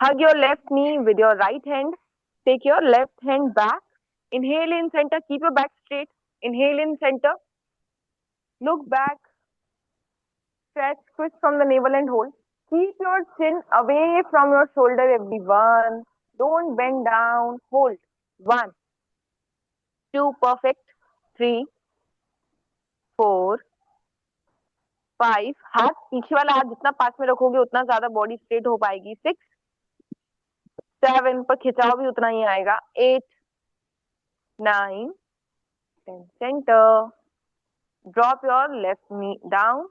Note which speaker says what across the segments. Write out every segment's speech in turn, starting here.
Speaker 1: Hug your left knee with your right hand. Take your left hand back. Inhale in center. Keep your back straight. Inhale in center. Look back. Stretch, twist from the navel and hold. Keep your chin away from your shoulder, everyone. Don't bend down. Hold. 1, 2, perfect. 3, 4, 5. हाथ पीछे वाला हाथ जितना पास में रखोगे उतना ज्यादा body straight हो पाएगी. 6, 7 पर खिंचाव भी उतना ही आएगा. 8, 9, 10. Center. Drop your left knee down.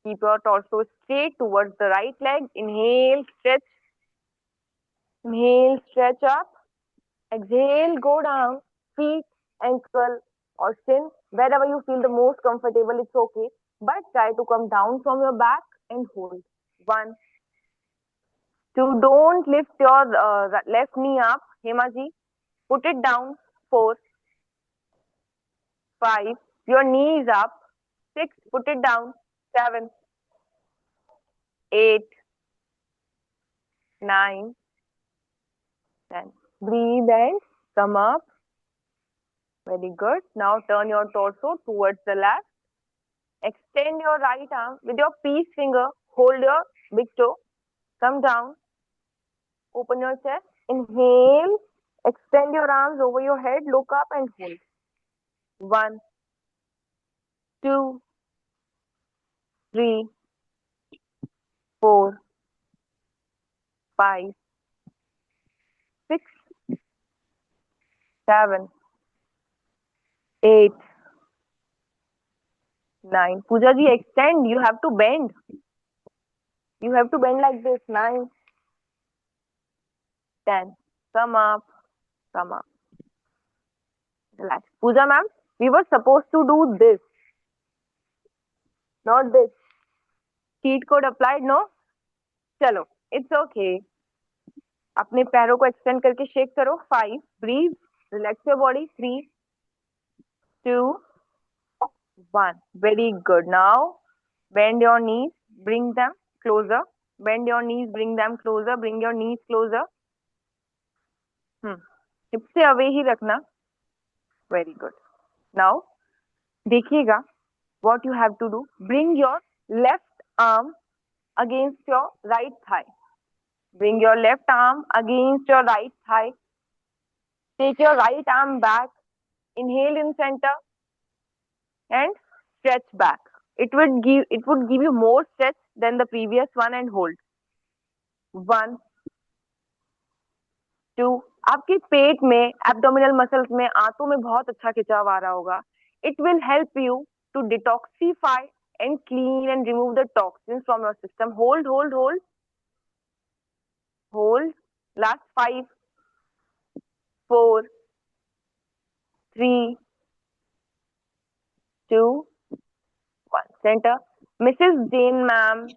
Speaker 1: Keep your torso straight towards the right leg. Inhale, stretch. Inhale, stretch up. Exhale, go down. Feet, ankle or shin, wherever you feel the most comfortable, it's okay. But try to come down from your back and hold. 1, 2, don't lift your left knee up. Hema ji, put it down. 4, 5, your knee is up. 6, put it down. 7, 8, 9, 10. Breathe and come up. Very good. Now turn your torso towards the left. Extend your right arm with your peace finger. Hold your big toe. Come down. Open your chest. Inhale. Extend your arms over your head. Look up and hold. 1, 2, 3, 4, 5, 6, 7, 8, 9. Pooja ji, extend. You have to bend. You have to bend like this. 9, 10. Come up. Come up. Relax. Pooja ma'am, we were supposed to do this. Not this. Cheat code applied, no? चलो, it's okay. अपने पैरों को extend करके shake करो. 5, breathe, relax your body. 3, 2, 1. Very good. Now bend your knees, bring them closer. Bend your knees, bring them closer. Bring your knees closer. Hip से away he रखना. Very good. Now देखिएगा. What you have to do, bring your left arm against your right thigh. Bring your left arm against your right thigh. Take your right arm back. Inhale in center and stretch back. It would give you more stretch than the previous one and hold. 1, 2. आपके पेट में, abdominal muscles में, आंतों में बहुत अच्छा खिंचाव आ रहा होगा. It will help you to detoxify and clean and remove the toxins from your system. Hold, hold, hold. Hold. Last 5, 4, 3, 2, 1. Center. Mrs gen ma'am,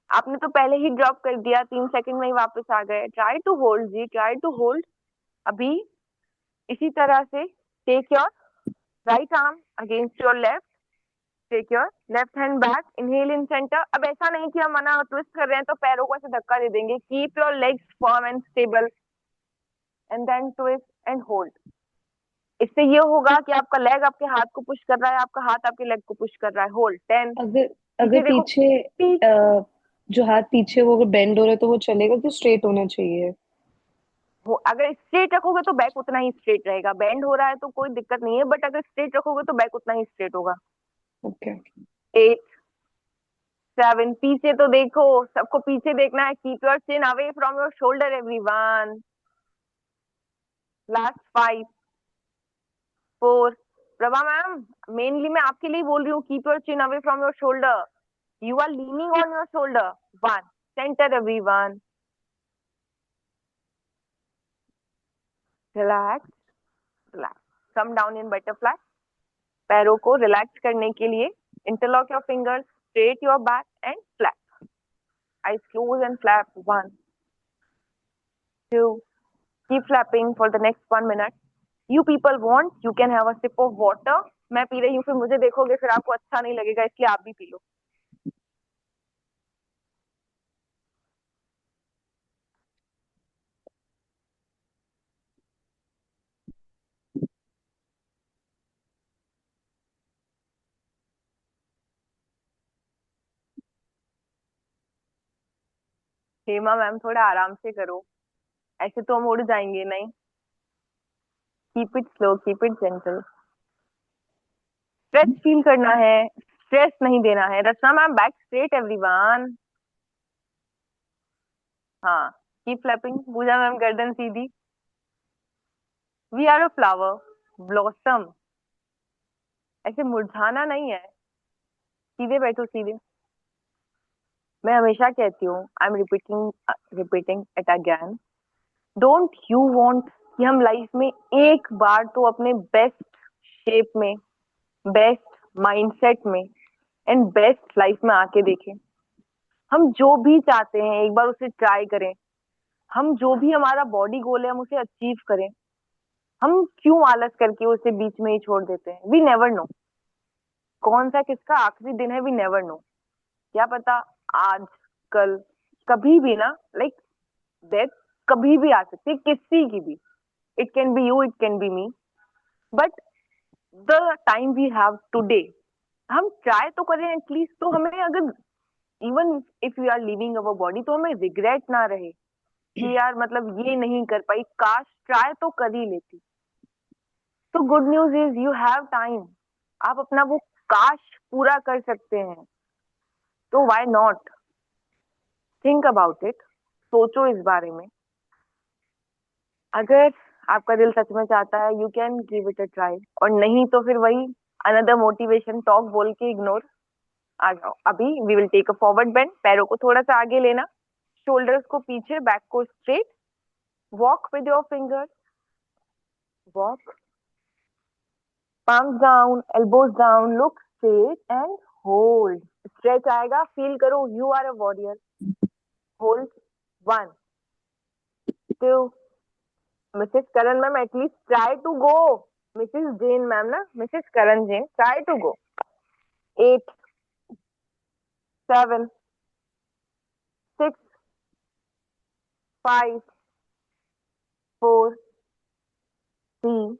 Speaker 1: आपने तो पहले ही ड्रॉप कर दिया. 3 सेकंड में ही वापस आ गए. Try to hold ji. Try to hold. अभी इसी तरह से take your right arm against your left. Take your left hand back. Inhale in centre. अब ऐसा नहीं कि हम मना ट्विस्ट कर रहे हैं तो पैरों को ऐसे धक्का दे देंगे. Keep your legs firm and stable and then twist and hold. इससे ये होगा कि आपका लेग आपके हाथ को पुश कर रहा है, आपका हाथ आपके लेग को पुश कर रहा है. होल्ड. 10.
Speaker 2: अगर अगर
Speaker 1: देखो.
Speaker 2: पीछे जो हाथ पीछे वो अगर बेंड हो रहा है तो वो चलेगा कि स्ट्रेट होना चाहिए?
Speaker 1: अगर स्ट्रेट रखोगे तो बैक उतना ही स्ट्रेट रहेगा. बेंड हो रहा है तो कोई दिक्कत नहीं है, बट अगर स्ट्रेट रखोगे तो बैक उतना ही स्ट्रेट होगा.
Speaker 2: ओके.
Speaker 1: 8, 7. पीछे तो देखो, सबको पीछे देखना है. Keep your chin away from your shoulder everyone. Last 5, 4. Prabha ma'am, mainly मैं आपके लिए बोल रही हूँ. Keep your chin away from your shoulder. You are leaning on your shoulder. 1. Centre everyone. Relax. Relax. Come down in butterfly. पैरों को relax करने के लिए interlock your fingers, straight your back and flap. Eyes close and flap. 1, 2. Keep flapping for the next 1 minute. You people want, you can have a sip of water. मैं P रही हूँ, फिर मुझे देखोगे, फिर आपको अच्छा नहीं लगेगा, इसलिए आप भी पी लो. हेमा मैम थोड़ा आराम से करो, ऐसे तो हम उड़ जाएंगे नहीं। Keep it slow, keep it gentle. Stress feel करना है, स्ट्रेस नहीं देना है। Rachna ma'am back straight everyone. हाँ, कीप फ्लैपिंग। पूजा मैम गर्दन सीधी। We are a flower, blossom. ऐसे मुरझाना नहीं है, सीधे बैठो सीधे। मैं हमेशा कहती हूँ, I am repeating repeating it again, don't you want कि हम लाइफ में एक बार तो अपने बेस्ट शेप में, बेस्ट माइंडसेट में एंड बेस्ट लाइफ में आके देखें। हम जो भी चाहते हैं एक बार उसे ट्राई करें। हम जो भी हमारा बॉडी गोल है हम उसे अचीव करें। हम क्यों आलस करके उसे बीच में ही छोड़ देते हैं? वी नेवर नो कौन सा किसका आखिरी दिन है। वी नेवर नो, क्या पता आज, कल, कभी भी ना, लाइक डेथ कभी भी आ सकती है, किसी की भी। It can be you, it can be me, but the time we have today, हम ट्राई तो करें एटलीस्ट। तो हमें अगर even if you are living our body, तो हमें रिग्रेट ना रहे कि यार मतलब ये नहीं कर पाई, काश ट्राई तो कर ही लेती। तो good news is you have time. आप अपना वो काश पूरा कर सकते हैं। तो why not, think about it, सोचो इस बारे में। अगर आपका दिल सच में चाहता है, you can give it a try, और नहीं तो फिर वही अनदर मोटिवेशन टॉक बोल के इग्नोर। आ जाओ अभी, we will take a forward bend. पैरों को थोड़ा सा आगे लेना, शोल्डर्स को पीछे, बैक को straight. Walk with your fingers, walk, palms down, elbows down, look straight and hold. Stretch आएगा, feel करो, you are a warrior. Hold, 1, 2, Mrs. Karan ma'am, at least try to go. Mrs. Jane ma'am ना, Mrs. Karan Jane, try to go. 8, 7, 6, 5, 4, 3,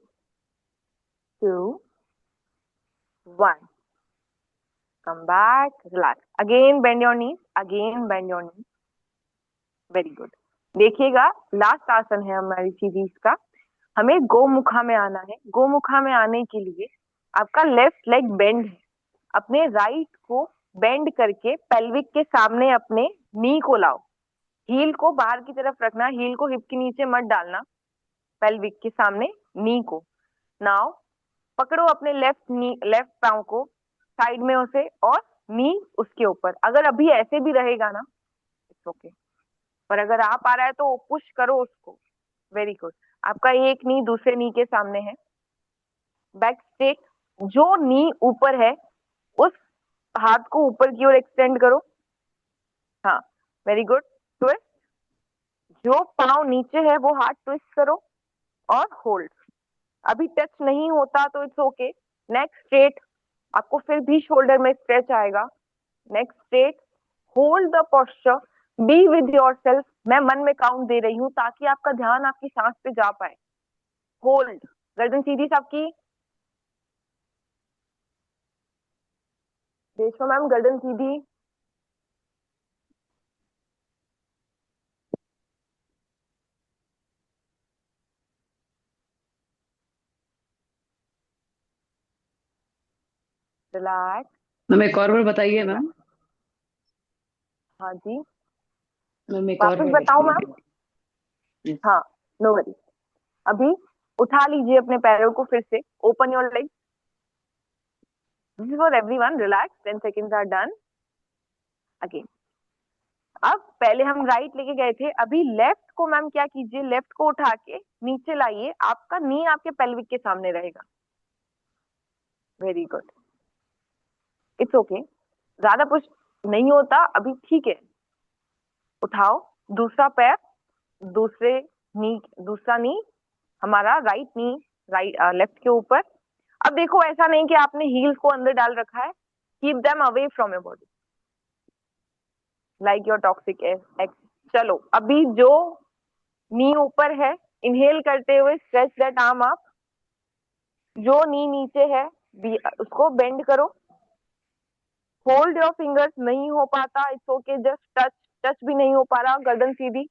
Speaker 1: 2, 1. Come back, relax. Again bend your knees, again bend your knees. Very good. देखिएगा, last आसन है हमारी series का। हमें गोमुखा में आना है। गोमुखा में आने के लिए आपका लेफ्ट लेग बेंड है। अपने राइट को बेंड करके पेल्विक के सामने अपने नी को लाओ। हील को बाहर की तरफ रखना, हील को हिप के नीचे मत डालना, पेल्विक के सामने नी को। नाउ पकड़ो अपने लेफ्ट नी, लेफ्ट पांव को साइड में उसे, और नी उसके ऊपर। अगर अभी ऐसे भी रहेगा ना, इट्स ओके, पर अगर आ पा रहा है तो पुश करो उसको। Very good. आपका एक नी दूसरे नी के सामने है। बैक स्ट्रेट, जो नी ऊपर है उस हाथ को ऊपर की ओर एक्सटेंड करो। हाँ, वेरी गुड। ट्विस्ट, जो पाँव नीचे है वो हाथ ट्विस्ट करो और होल्ड। अभी टच नहीं होता तो इट्स ओके। नेक स्ट्रेट, आपको फिर भी शोल्डर में स्ट्रेच आएगा। Neck straight, hold the posture, be with your self. मैं मन में काउंट दे रही हूँ ताकि आपका ध्यान आपकी सांस पे जा पाए। होल्ड, गर्दन सीधी सबकी। रेशमा मैम गर्दन सीधी। रिलैक्स।
Speaker 2: मैम एक और बार बताइए मैम।
Speaker 1: हाँ जी,
Speaker 2: मैम एक और
Speaker 1: वापस
Speaker 2: बार
Speaker 1: बताओ
Speaker 2: बताइए।
Speaker 1: मैम। हाँ, नो वरी। अभी उठा लीजिए अपने पैरों को फिर से। Open your leg. This is for everyone, relax. 10 seconds are done. Again, अब पहले हम राइट लेके गए थे, अभी लेफ्ट को मैम क्या कीजिए, लेफ्ट को उठा के नीचे लाइए। आपका नी आपके पेल्विक के सामने रहेगा। Very good, it's okay. ज्यादा पुश नहीं होता अभी, ठीक है। उठाओ दूसरा पैर, दूसरे नी, दूसरा नी हमारा राइट नी, राइट लेफ्ट के ऊपर। अब देखो, ऐसा नहीं कि आपने हील्स को अंदर डाल रखा है। Keep them away from your body, like your toxic x. चलो अभी जो नी ऊपर है, इनहेल करते हुए स्ट्रेच दैट आर्म अप। जो नी नीचे है उसको बेंड करो। होल्ड योर फिंगर्स, नहीं हो पाता it's okay, just touch, touch भी नहीं हो पा रहा, गर्दन सीधी।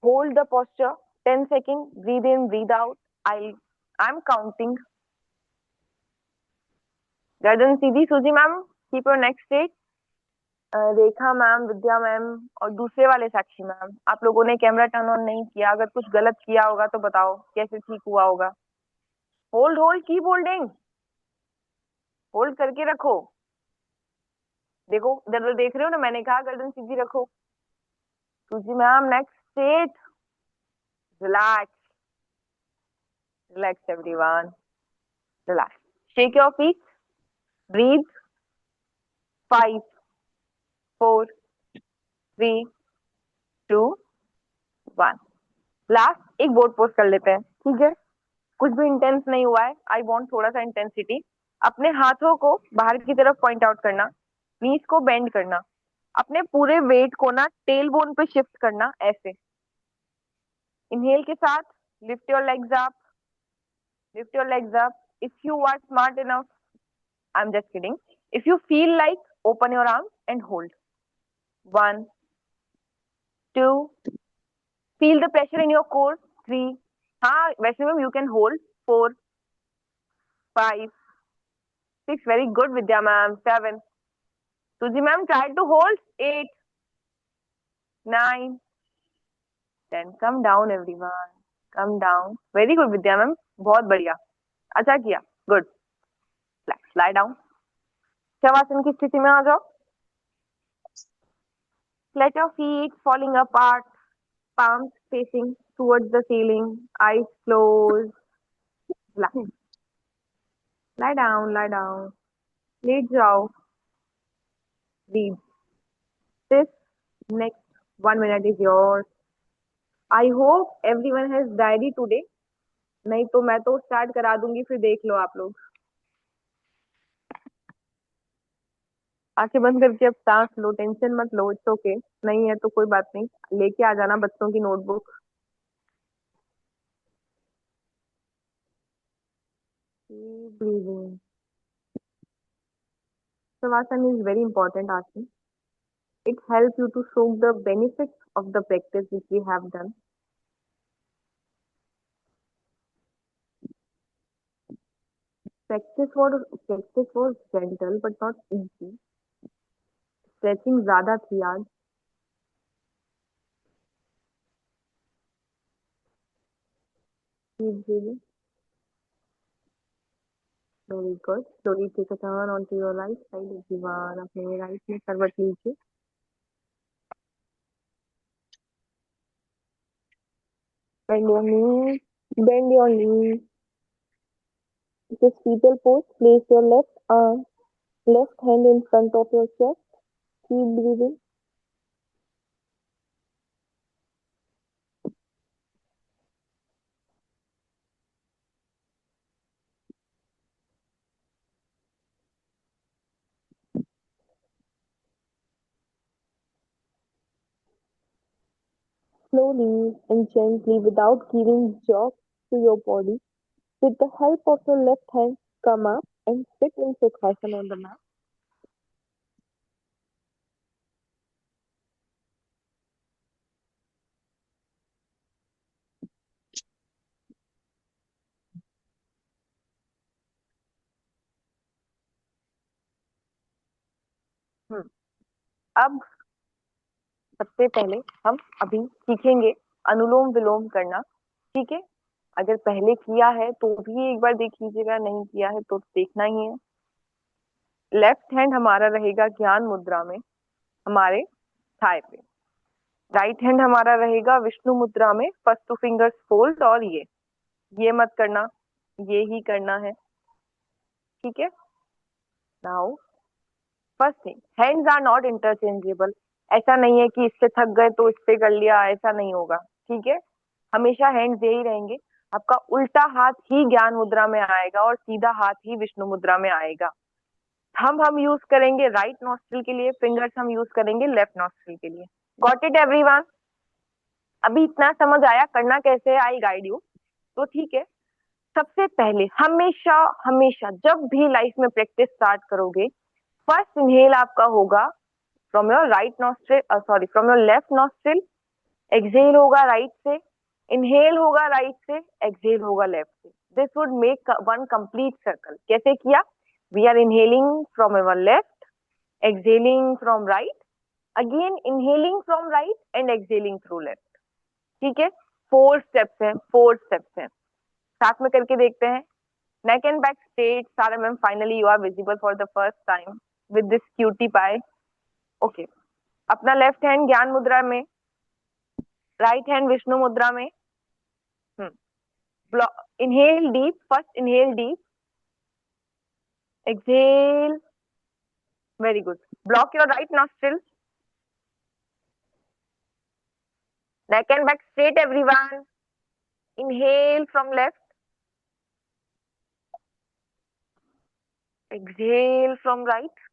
Speaker 1: Hold the posture 10 second, breathe in breathe out. I am counting. गर्दन सीधी, Suji ma'am, keep your neck straight. Rekha ma'am, Vidya ma'am और दूसरे वाले साक्षी मैम, आप लोगों ने कैमरा टर्न ऑन नहीं किया, अगर कुछ गलत किया होगा तो बताओ कैसे ठीक हुआ होगा। Hold hold, keep holding, hold करके रखो। देखो इधर उधर देख रहे हो ना, मैंने कहा गर्दन सीधी रखो। Suji ma'am, next straight, relax, relax everyone, relax, shake your feet, breathe. 5 4 3 2 1। Last एक बोर्ड पोस्ट कर लेते हैं, ठीक है? कुछ भी इंटेंस नहीं हुआ है, आई वांट थोड़ा सा इंटेंसिटी। अपने हाथों को बाहर की तरफ पॉइंट आउट करना, नीज को बेंड करना, अपने पूरे वेट को ना टेल बोन पे शिफ्ट करना, ऐसे। इनहेल के साथ lift your legs up, lift your legs up. If you are smart enough, I am just kidding, if you feel like, open your arms and hold. 1 2, feel the pressure in your core। 3, हाँ वैसे में you can hold. 4 5 6, very good Vidya ma'am। 7, Suji ma'am, try to hold। 8 9 10, come down everyone, come down। very good Vidya ma'am, बहुत बढ़िया, अच्छा किया, good। lie down, shavasana की स्थिति में आ जाओ। let your feet falling apart, palms facing towards the ceiling, eyes closed, lie, lie down, lie down, लेट जाओ, breathe। this next 1 minute is yours। I hope everyone has diary today। नहीं तो मैं तो स्टार्ट करा दूंगी, फिर देख लो आप लोग। आंखें बंद करके अब सांस लो, टेंशन मत लो, इट्स ओके। नहीं है तो कोई बात नहीं, लेके आ जाना बच्चों की notebook. Breathing, Savasana is very important asana। It helps you to soak the benefits of the practice which we have done। Practice was gentle but not easy। Stretching ज्यादा थी आज। Keep breathing, very good। Slowly take a turn onto your right side, everyone। अपने right में करवट लीजिए। Bend your knees, bend your knees। This is fetal pose। Place your left hand in front of your chest। Keep breathing। Slowly and gently, without giving job to your body, with the help of your left hand, come up and sit in Sukhasana on the mat। अब सबसे पहले हम अभी सीखेंगे अनुलोम विलोम करना, ठीक है? अगर पहले किया है तो भी एक बार देख लीजिएगा, नहीं किया है तो देखना ही है। लेफ्ट हैंड हमारा रहेगा ज्ञान मुद्रा में, हमारे थाई पे। राइट हैंड हमारा रहेगा विष्णु मुद्रा में, फर्स्ट 2 फिंगर्स फोल्ड। और ये मत करना, ये ही करना है, ठीक है? Now first thing, hands are not interchangeable. ऐसा नहीं है कि इससे थक गए तो इससे कर लिया, ऐसा नहीं होगा, ठीक है? हमेशा हैंड्स यही रहेंगे। आपका उल्टा हाथ ही ज्ञान मुद्रा में आएगा और सीधा हाथ ही विष्णु मुद्रा में आएगा। हम यूज करेंगे राइट नॉस्ट्रिल के लिए, फिंगर्स हम यूज करेंगे लेफ्ट नॉस्ट्रिल के लिए। Got it everyone? अभी इतना समझ आया करना कैसे है, आई गाइड यू। तो ठीक है, सबसे पहले हमेशा हमेशा जब भी लाइफ में प्रैक्टिस स्टार्ट करोगे, फर्स्ट इनहेल आपका होगा from your right nostril, sorry from your left nostril exhale होगा राइट से, इनहेल होगा राइट से, एक्सहेल होगा लेफ्ट से. This would make one complete circle. कैसे किया? We are inhaling from our left, exhaling from right, again inhaling from right and exhaling through left. ठीक है, 4 स्टेप्स हैं. साथ में करके देखते हैं. Neck and back straight. Sara ma'am finally you are visible for the first time with this cutie pie. Okay, अपना left hand gyan mudra में, राइट हैंड विष्णु मुद्रा में. Inhale deep, first inhale deep, exhale, very good. Block your right nostril, neck and back straight everyone. Inhale from left, exhale from right,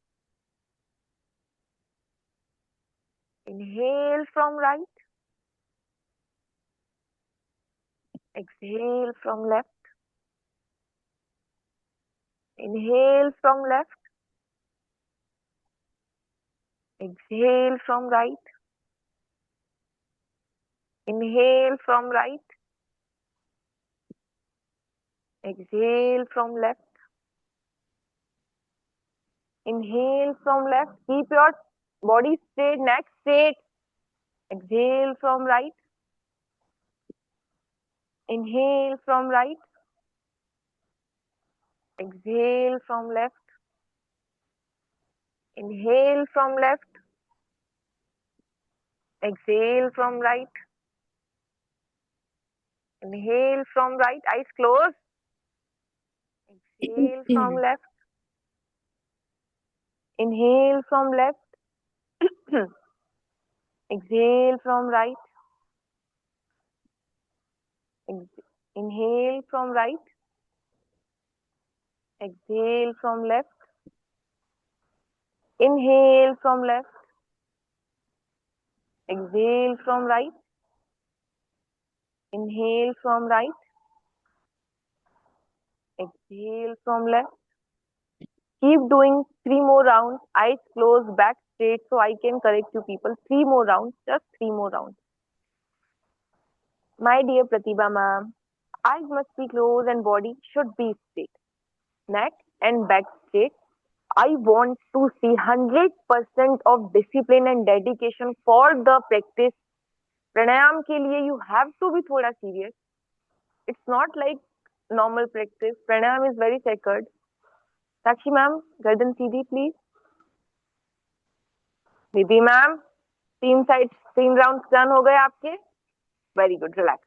Speaker 1: inhale from right, exhale from left, inhale from left, exhale from right, inhale from right, exhale from left, inhale from left. Keep your body straight, neck straight. Exhale from right, inhale from right, exhale from left, inhale from left, exhale from right, inhale from right, eyes closed, exhale from left, inhale from left, exhale from right, inhale from right, exhale from left, inhale from left, exhale from right, inhale from right, exhale from left. Keep doing 3 more rounds, eyes closed, back straight, so I can correct you people. 3 more rounds, just 3 more rounds. My dear Pratibha ma'am, eyes must be closed and body should be straight. Neck and back straight. I want to see 100% of discipline and dedication for the practice. Pranayam के लिए you have to be थोड़ा serious. It's not like normal practice. Pranayam is very sacred. Sakshi ma'am, गर्दन सीधी please. दीदी ma'am, 3 round done हो गए आपके. Very good, relax.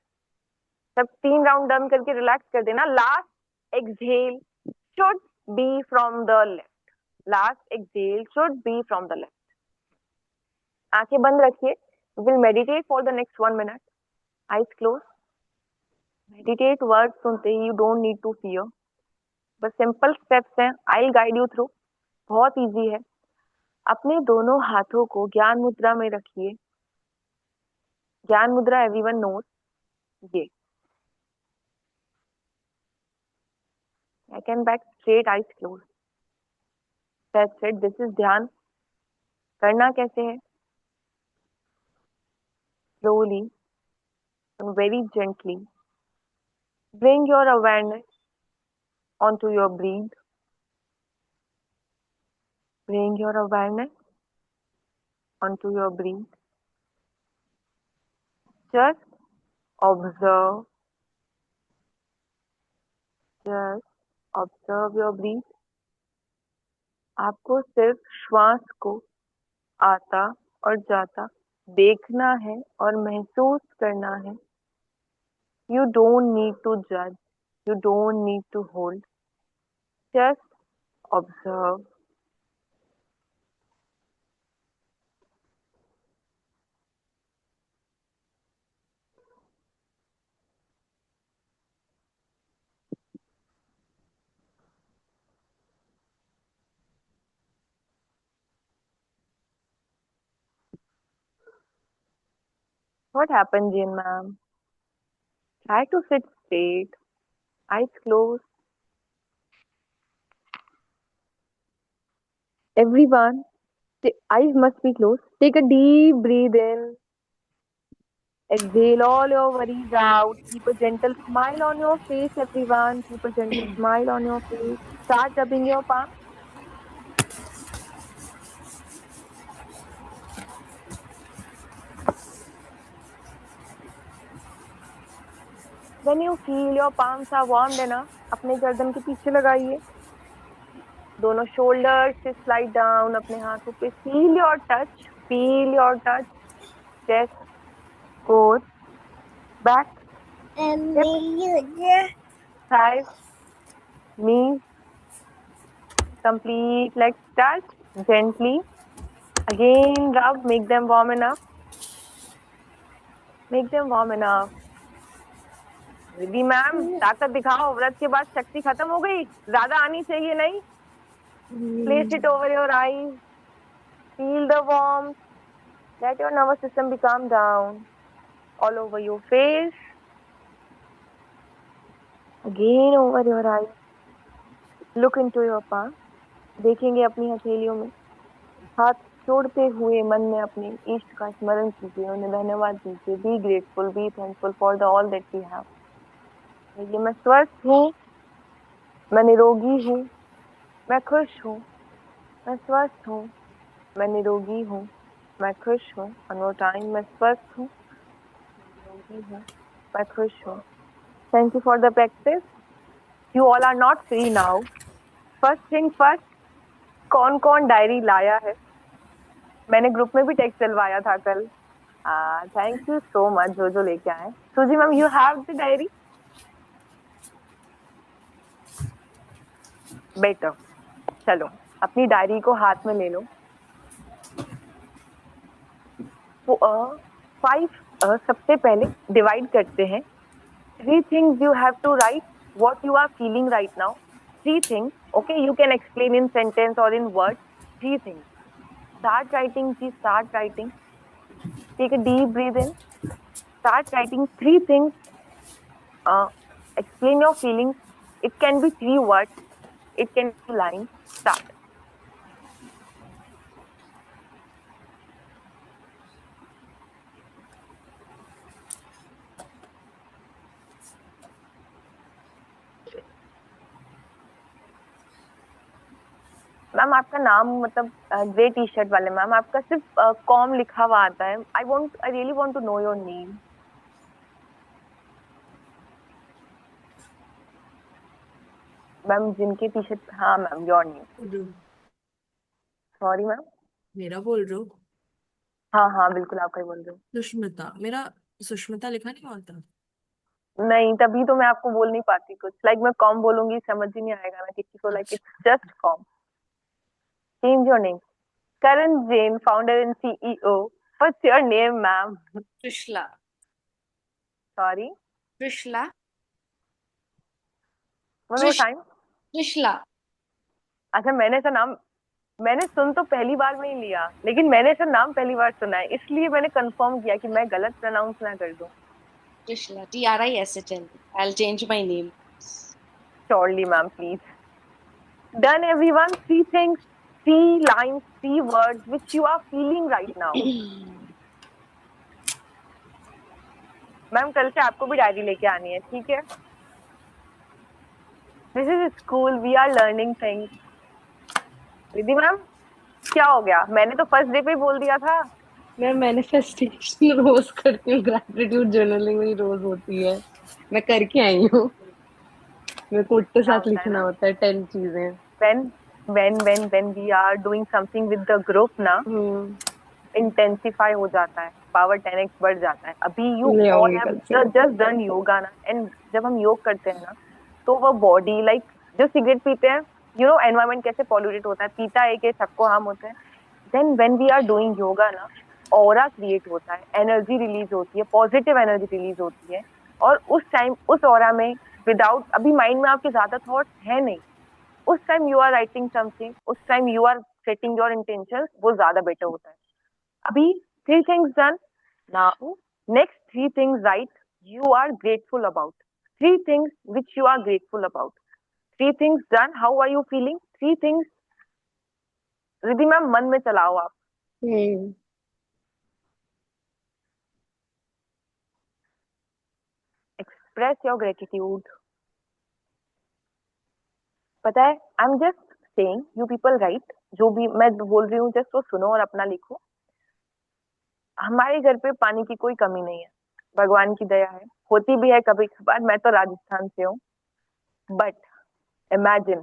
Speaker 1: सब 3 राउंड डन करके रिलैक्स कर देना. Last exhale should be from the left. Last exhale should be from the left. आंखें बंद रखिए. Will meditate for the next 1 minute. Eyes close. Meditate word सुनते ही you don't need to fear. बस simple steps हैं. I will guide you through. बहुत easy है. अपने दोनों हाथों को ज्ञान मुद्रा में रखिए. ज्ञान मुद्रा एवरीवन नोस. ये neck and back straight, eyes closed. That's it. This is ध्यान. करना कैसे है? Slowly and very gently bring your awareness onto your breath. Bring your awareness onto your breath. Just observe. Just observe your breath. आपको सिर्फ श्वास को आता और जाता देखना है और महसूस करना है. You don't need to judge. You don't need to hold. Just observe. What happened, Jane ma'am? Try to sit straight, eyes closed. Everyone, Eyes must be closed. Take a deep breathe in. Exhale all your worries out. Keep a gentle smile on your face, everyone. Keep a gentle smile on your face. Start rubbing your palm. When you feel your palms are warmed enough, अपने गर्दन के पीछे लगाइए. दोनों shoulders से slide down. अपने हाथों पे feel your touch. Feel your touch. Chest, core, back, hips, thighs, knees. Complete leg touch. Gently. Again rub. Make them warm enough. Make them warm enough. Riddhi ma'am ताकत दिखाओ. व्रत के बाद शक्ति खत्म हो गई. ज्यादा आनी चाहिए नहीं. Place it over your eyes. Feel the warmth. Let your nervous system be calmed down. All over your face. Again over your eyes. Look into your palm. देखेंगे अपनी हथेलियों में. हाथ जोड़ते हुए मन में अपने इष्ट का स्मरण कीजिए. उन्हें धन्यवाद दीजिए. Be grateful, be thankful for the all that we have. ये मैं स्वस्थ हूँ. मैं निरोगी हूँ. मैं खुश हूँ. मैं स्वस्थ हूँ. मैं निरोगी हूँ. मैं खुश हूँ. One more time. मैं स्वस्थ हूँ. निरोगी हूँ. मैं खुश हूँ. Thank you for the practice. You all are not free now. First thing first, कौन कौन डायरी लाया है? मैंने ग्रुप में भी टेक्स्ट डलवाया था कल. थैंक यू सो मच जो लेके आए. सुजी ma'am, you have the diary? Better. चलो अपनी डायरी को हाथ में ले लो. 5 सबसे पहले डिवाइड करते हैं. 3 things you have to write what you are feeling right now. 3 things. Okay, you can explain in sentence or in words. 3 things. Start writing, please start writing. Take a deep breath in. Start writing 3 things. Explain your feelings. It can be 3 words. It can be lines. Start. Ma'am आपका नाम मतलब grey T shirt वाले ma'am आपका सिर्फ कॉम लिखा हुआ आता है. I really want to know your name. Ma'am जिनके टी शर्ट. हाँ ma'am, your name. Sorry ma'am.
Speaker 3: मेरा बोल रहे हो?
Speaker 1: हाँ हाँ बिल्कुल आपका ही बोल रही हूँ.
Speaker 3: सुष्मिता. मेरा सुष्मिता लिखा नहीं होता.
Speaker 1: नहीं, तभी तो मैं आपको बोल नहीं पाती कुछ. लाइक मैं कॉम बोलूंगी समझ ही नहीं आएगा ना किसी को. Like it's just com. Change your name. Karan Jain, founder and CEO. What's your name ma'am?
Speaker 3: Trishala.
Speaker 1: Sorry,
Speaker 3: Trishala.
Speaker 1: One more time.
Speaker 3: Trishala.
Speaker 1: अच्छा, मैंने सुन तो पहली बार में ही लिया, लेकिन मैंने सर नाम पहली बार सुना है, इसलिए मैंने कंफर्म किया कि मैं गलत प्रोनाउंस ना कर दूं.
Speaker 3: Trishala. TRISHL. I'll change my name.
Speaker 1: Surely ma'am, please. Done everyone. 3 things, 3 lines, 3 words which you are feeling right now. Ma'am कल से आपको भी डायरी लेके आनी है, ठीक है? This is school, we are learning things. दीदी मैम क्या हो गया? मैंने तो फर्स्ट डे पे ही बोल दिया था.
Speaker 2: मैं मैनिफेस्टेशन रोज करती हूँ. ग्रैटिट्यूड जर्नलिंग मेरी रोज होती है. मैं करके आई हूँ. मेरे को उठते साथ लिखना होता है 10 चीजें.
Speaker 1: when we are doing something with the group ना, इंटेंसिफाई हो जाता है. पावर 10x बढ़ जाता है. अभी यू
Speaker 2: ले
Speaker 1: ऑल
Speaker 2: आऊंगी
Speaker 1: हैव
Speaker 2: कल से.
Speaker 1: जस्ट डन योगा ना, एंड जब हम योग करते हैं ना, तो वो बॉडी लाइक जो सिगरेट पीते हैं, यू नो एनवायरमेंट कैसे पॉल्यूटेड होता है, पीता है कि सबको हार्म होता है. Then when we are doing yoga ना, ऑरा क्रिएट होता है, एनर्जी रिलीज होती है, पॉजिटिव एनर्जी रिलीज होती है. और उस टाइम उस ऑरा में विदाउट अभी माइंड में आपके ज्यादा थॉट्स है नहीं, उस time you are writing something, उस time you are setting your intentions, वो ज्यादा बेटर होता है. अभी 3 things done. Now next 3 things write you are grateful about. 3 things which you are grateful about. 3 things done. How are you feeling? 3 things Riddhi ma'am मन में चलाओ आप।
Speaker 2: हम्म
Speaker 1: express your gratitude. पता है, आई am just saying you people right, जो भी मैं बोल रही हूँ जस्ट वो सुनो और अपना लिखो। हमारे घर पे पानी की कोई कमी नहीं है, भगवान की दया है। होती भी है कभी कभार, मैं तो राजस्थान से हूँ, बट इमेजिन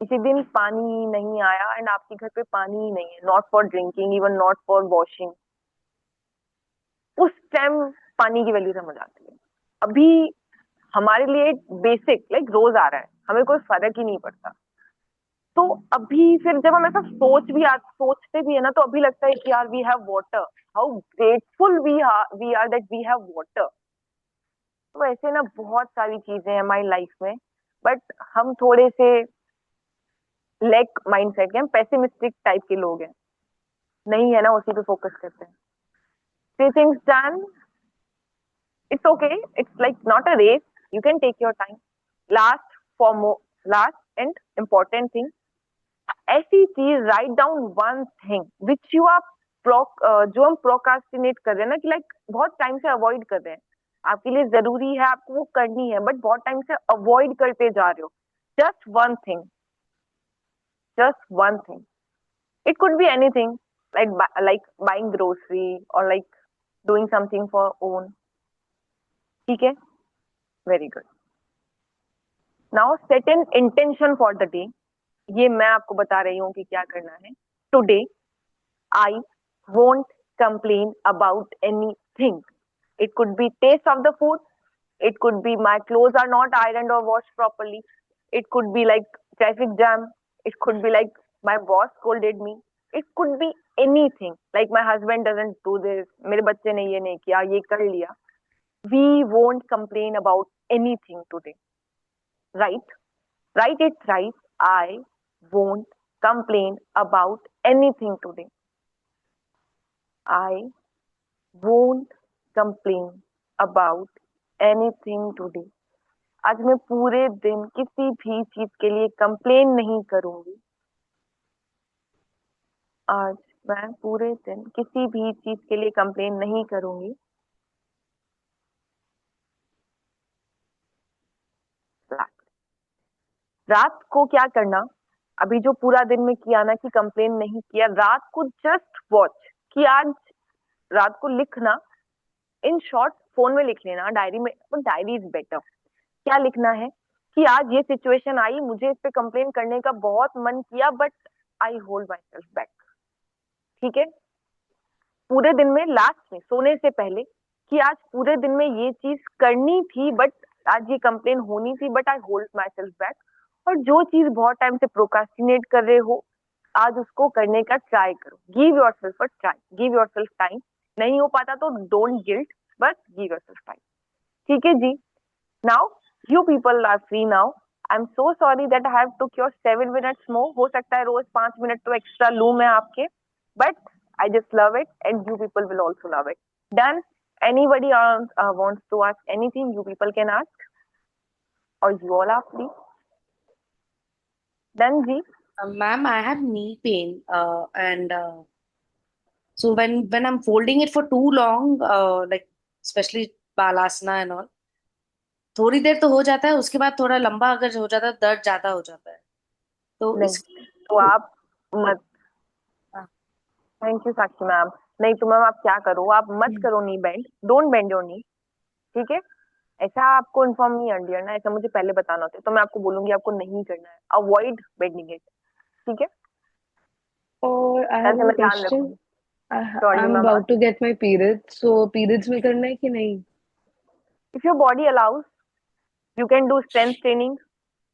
Speaker 1: किसी दिन पानी नहीं आया एंड आपके घर पे पानी ही नहीं है, not for drinking, even not for washing. उस टाइम पानी की वैल्यू समझ आती है। अभी हमारे लिए बेसिक लाइक रोज आ रहा है, हमें कोई फर्क ही नहीं पड़ता। तो अभी फिर जब हम ऐसा सोचते भी है ना, तो अभी लगता है कि यार we have water, how grateful we are that we have water. तो ऐसे ना बहुत सारी चीजें हैं हमारी लाइफ में, बट हम थोड़े से लैक माइंडसेट के, हम पेसिमिस्टिक टाइप के लोग हैं, नहीं है ना, उसी पे फोकस करते हैं। Three things done, it's okay, it's like not a race, you can take your time. Last last and important thing, ऐसी चीज, write down one thing which you are जो हम प्रोकास्टिनेट कर रहे हैं ना, कि लाइक बहुत टाइम से अवॉइड कर रहे हैं, आपके लिए जरूरी है, आपको वो करनी है, बट बहुत टाइम से अवॉइड करते जा रहे हो। Just one thing, just one thing. It could be anything, like buying grocery or like doing something for own। ठीक है, very good. Now set an intention for the day. ये मैं आपको बता रही हूँ कि क्या करना है। Today I won't complain about anything. It could be taste of the food, it could be my clothes are not ironed or washed properly, it could be like traffic jam, it could be like my boss scolded me, it could be anything like my husband doesn't do this, मेरे बच्चे ने ये नहीं किया, ये कर लिया। We won't complain about anything today, right? Write it right. I won't complain about anything today. I won't complain about anything today. आज मैं पूरे दिन किसी भी चीज के लिए कंप्लेन नहीं करूंगी। आज मैं पूरे दिन किसी भी चीज के लिए कंप्लेन नहीं करूंगी। रात को क्या करना, अभी जो पूरा दिन में किया ना कि कंप्लेन नहीं किया, रात को जस्ट वॉच कि आज रात को लिखना, इन शॉर्ट फोन में लिख लेना, डायरी में, डायरी इज बेटर। क्या लिखना है कि आज ये सिचुएशन आई, मुझे इस पे कंप्लेन करने का बहुत मन किया, but I hold my self back. ठीक है, पूरे दिन में लास्ट में सोने से पहले कि आज पूरे दिन में ये चीज करनी थी, बट आज ये कंप्लेन होनी थी, but I hold my self back. और जो चीज बहुत टाइम से प्रोकास्टिनेट कर रहे हो, आज उसको करने का ट्राई करो। Give your self a try, give your self time. नहीं हो पाता तो डोंट गिल्ट, बस गिव योर सेल्फ टाइम। ठीक है जी। Now you people are free now. I am so sorry that I have took your 7 minutes more. हो सकता है रोज 5 मिनट तो एक्स्ट्रा लू मैं आपके, but I just love it, and you people will also love it. Done. Anybody wants to ask anything, you people can ask, or you all are free. Done, ji.
Speaker 3: Ma'am, I have knee pain, and so when I'm folding it for too long, like especially balasana and all, थोड़ी देर तो हो जाता है, उसके बाद थोड़ा लंबा अगर हो जाता है दर्द ज्यादा हो जाता है। तो
Speaker 1: नहीं,
Speaker 3: इस
Speaker 1: तो आप मत।
Speaker 3: हाँ,
Speaker 1: थैंक यू साक्षी मैम। नहीं तो मैम आप क्या करो, आप मत करो knee bend, don't bend your knee. ठीक है, ऐसा आपको इन्फॉर्म नहीं अर्लियर ना, ऐसा मुझे पहले बताना होता है, तो मैं आपको बोलूंगी आपको नहीं करना है। Avoid bending it. ठीक है,
Speaker 2: और आई
Speaker 1: ऐसे
Speaker 2: हैव अ
Speaker 1: मैं ध्यान
Speaker 2: क्वेश्चन।
Speaker 1: रखूंगी।
Speaker 2: I
Speaker 1: surely
Speaker 2: am
Speaker 1: ma'am.
Speaker 2: About to get my periods, so periods में करना है कि नहीं?
Speaker 1: If your body allows, you can do strength training,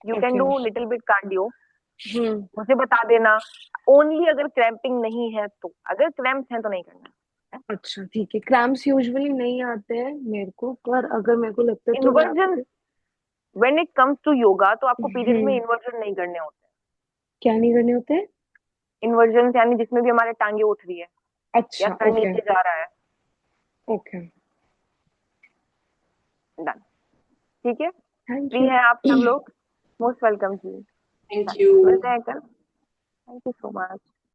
Speaker 1: you can
Speaker 2: okay.
Speaker 1: do little bit cardio।
Speaker 2: हम्म
Speaker 1: मुझे बता देना। ओनली अगर क्रैम्पिंग नहीं है तो, अगर क्रैम्प है तो नहीं करना है।
Speaker 2: अच्छा ठीक है। क्रैम्प्स यूजुअली नहीं आते हैं मेरे को, पर अगर मेरे को लगता है तो मैं
Speaker 1: इन्वर्जन,
Speaker 2: आपको।
Speaker 1: When it comes to yoga, तो आपको पीरियड्स में
Speaker 2: हम्म
Speaker 1: इन्वर्जन नहीं करने होते।
Speaker 2: क्या नहीं करने होते हैं?
Speaker 1: इन्वर्जन यानी जिसमें भी हमारे टांगे उठ रही है या
Speaker 2: अच्छा
Speaker 1: सर
Speaker 2: ओके।
Speaker 1: नीचे जा रहा है।
Speaker 2: ओके।
Speaker 1: डन। ठीक है,
Speaker 2: थैंक
Speaker 1: फ्री
Speaker 2: यू।
Speaker 1: है आप सब लोग। मोस्ट वेलकम जी।
Speaker 4: Thank
Speaker 1: मिलते
Speaker 4: you.
Speaker 1: हैं कल। Thank you so much.